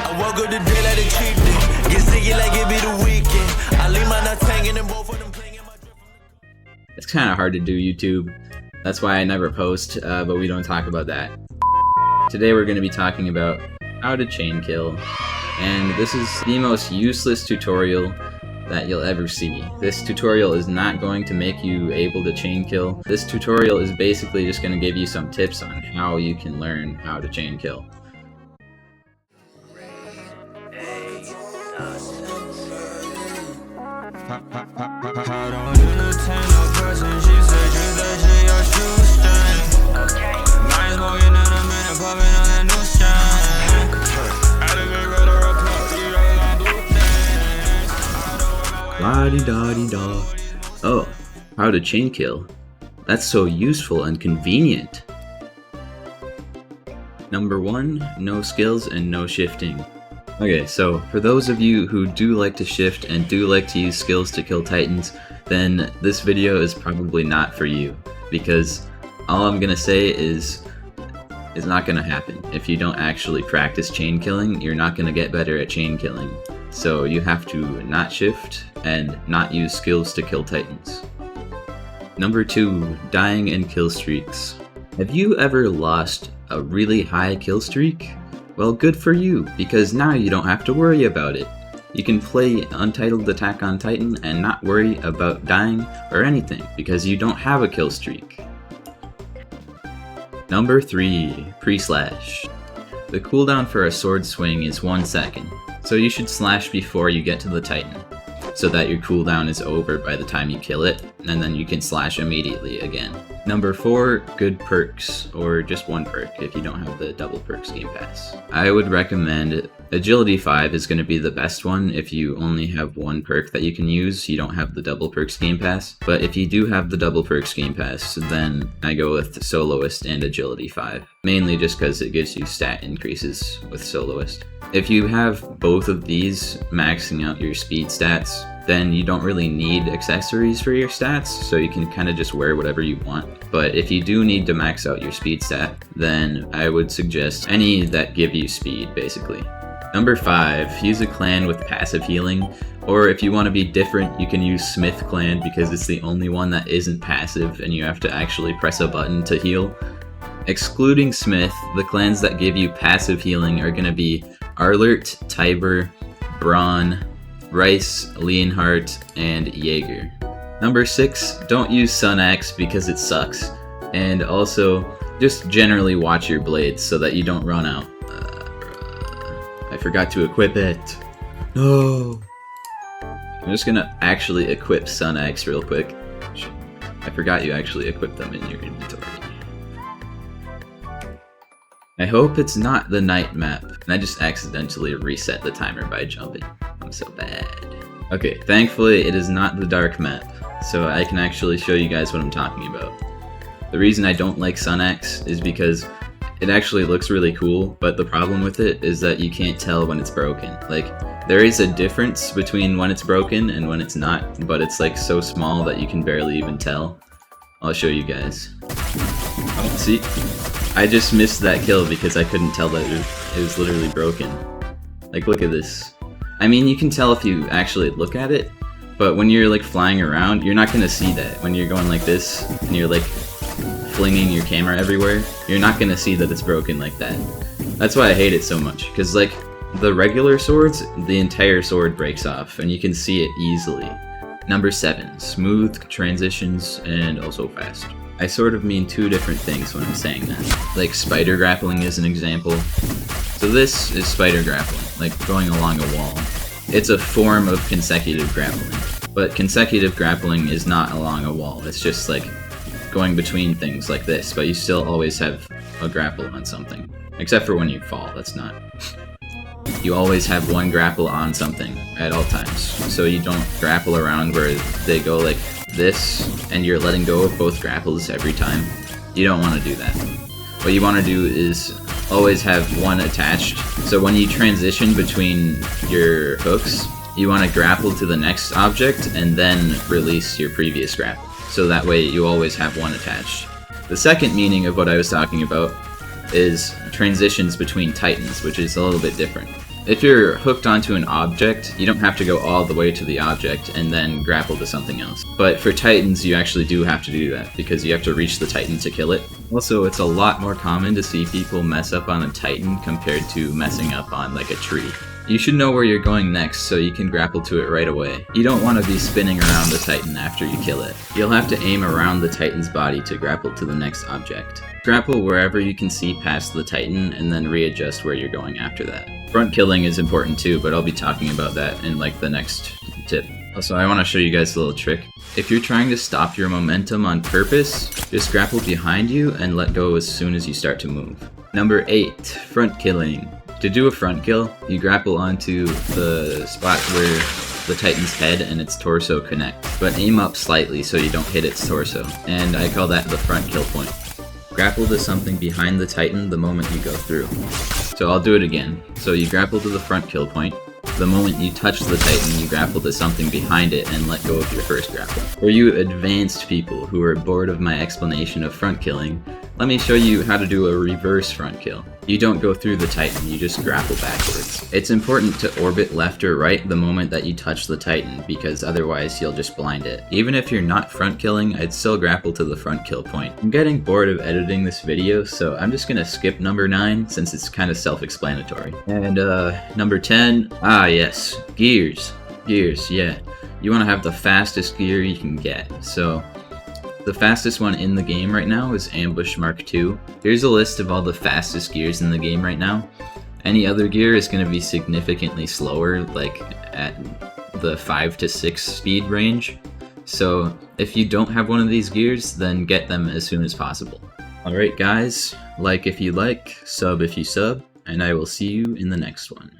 I woke up today like a cheat day. Get sticky like it be the weekend. I leave my nuts hanging and both of them clinging my drip. It's kind of hard to do YouTube. That's why I never post, but we don't talk about that. Today we're going to be talking about how to chain kill, and this is the most useless tutorial that you'll ever see. This tutorial is not going to make you able to chain kill. This tutorial is basically just going to give you some tips on how you can learn how to chain kill. La-di-da-di-da. Oh, how to chain kill. That's so useful and convenient. Number 1, no skills and no shifting. Okay, so for those of you who do like to shift and do like to use skills to kill titans, then this video is probably not for you, because all I'm gonna say is it's not gonna happen. If you don't actually practice chain killing, you're not gonna get better at chain killing. So you have to not shift and not use skills to kill titans. Number 2, dying and kill streaks. Have you ever lost a really high kill streak? Well, good for you, because now you don't have to worry about it. You can play Untitled Attack on Titan and not worry about dying or anything, because you don't have a kill streak. Number 3, pre-slash. The cooldown for a sword swing is 1 second, so you should slash before you get to the titan, so that your cooldown is over by the time you kill it, and then you can slash immediately again. Number 4, good perks, or just 1 perk if you don't have the double perks game pass. I would recommend Agility 5 is going to be the best one if you only have 1 perk that you can use, you don't have the double perks game pass. But if you do have the double perks game pass, then I go with Soloist and Agility 5. Mainly just because it gives you stat increases with Soloist. If you have both of these maxing out your speed stats, then you don't really need accessories for your stats, so you can kind of just wear whatever you want. But if you do need to max out your speed stat, then I would suggest any that give you speed, basically. Number 5, use a clan with passive healing, or if you want to be different, you can use Smith clan because it's the only one that isn't passive and you have to actually press a button to heal. Excluding Smith, the clans that give you passive healing are going to be Arlert, Tiber, Braun, Rice, Leonhardt, and Jaeger. Number 6, don't use Sun Axe because it sucks. And also, just generally watch your blades so that you don't run out. I forgot to equip it. No! I'm just gonna actually equip Sun Axe real quick. I forgot you actually equipped them in your inventory. I hope it's not the night map, and I just accidentally reset the timer by jumping. I'm so bad. Okay, thankfully it is not the dark map, so I can actually show you guys what I'm talking about. The reason I don't like Sun Axe is because it actually looks really cool, but the problem with it is that you can't tell when it's broken. Like, there is a difference between when it's broken and when it's not, but it's like so small that you can barely even tell. I'll show you guys. Oh, see? I just missed that kill because I couldn't tell that it was literally broken. Like, look at this. I mean, you can tell if you actually look at it, but when you're like flying around, you're not gonna see that. When you're going like this, and you're like flinging your camera everywhere, you're not gonna see that it's broken like that. That's why I hate it so much, because like, the regular swords, the entire sword breaks off, and you can see it easily. Number 7, smooth transitions and also fast. I sort of mean 2 different things when I'm saying that. Like spider grappling is an example. So this is spider grappling, like going along a wall. It's a form of consecutive grappling, but consecutive grappling is not along a wall. It's just like going between things like this, but you still always have a grapple on something. Except for when you fall, that's not. You always have one grapple on something at all times, so you don't grapple around where they go like this, and you're letting go of both grapples every time. You don't want to do that. What you want to do is always have one attached, so when you transition between your hooks, you want to grapple to the next object and then release your previous grapple, so that way you always have one attached. The second meaning of what I was talking about is transitions between titans, which is a little bit different. If you're hooked onto an object, you don't have to go all the way to the object and then grapple to something else. But for Titans, you actually do have to do that, because you have to reach the Titan to kill it. Also, it's a lot more common to see people mess up on a Titan compared to messing up on like a tree. You should know where you're going next so you can grapple to it right away. You don't want to be spinning around the Titan after you kill it. You'll have to aim around the Titan's body to grapple to the next object. Grapple wherever you can see past the Titan and then readjust where you're going after that. Front killing is important too, but I'll be talking about that in like the next tip. Also, I want to show you guys a little trick. If you're trying to stop your momentum on purpose, just grapple behind you and let go as soon as you start to move. Number 8, front killing. To do a front kill, you grapple onto the spot where the Titan's head and its torso connect, but aim up slightly so you don't hit its torso, and I call that the front kill point. Grapple to something behind the Titan the moment you go through. So I'll do it again. So you grapple to the front kill point. The moment you touch the Titan, you grapple to something behind it and let go of your first grapple. For you advanced people who are bored of my explanation of front killing, let me show you how to do a reverse front kill. You don't go through the Titan, you just grapple backwards. It's important to orbit left or right the moment that you touch the Titan, because otherwise you'll just blind it. Even if you're not front killing, I'd still grapple to the front kill point. I'm getting bored of editing this video, so I'm just gonna skip number 9 since it's kind of self-explanatory. And number 10, yes, gears. Gears, yeah. You wanna have the fastest gear you can get, so the fastest one in the game right now is Ambush Mark II. Here's a list of all the fastest gears in the game right now. Any other gear is going to be significantly slower, like at the 5 to 6 speed range. So if you don't have one of these gears, then get them as soon as possible. Alright guys, like if you like, sub if you sub, and I will see you in the next one.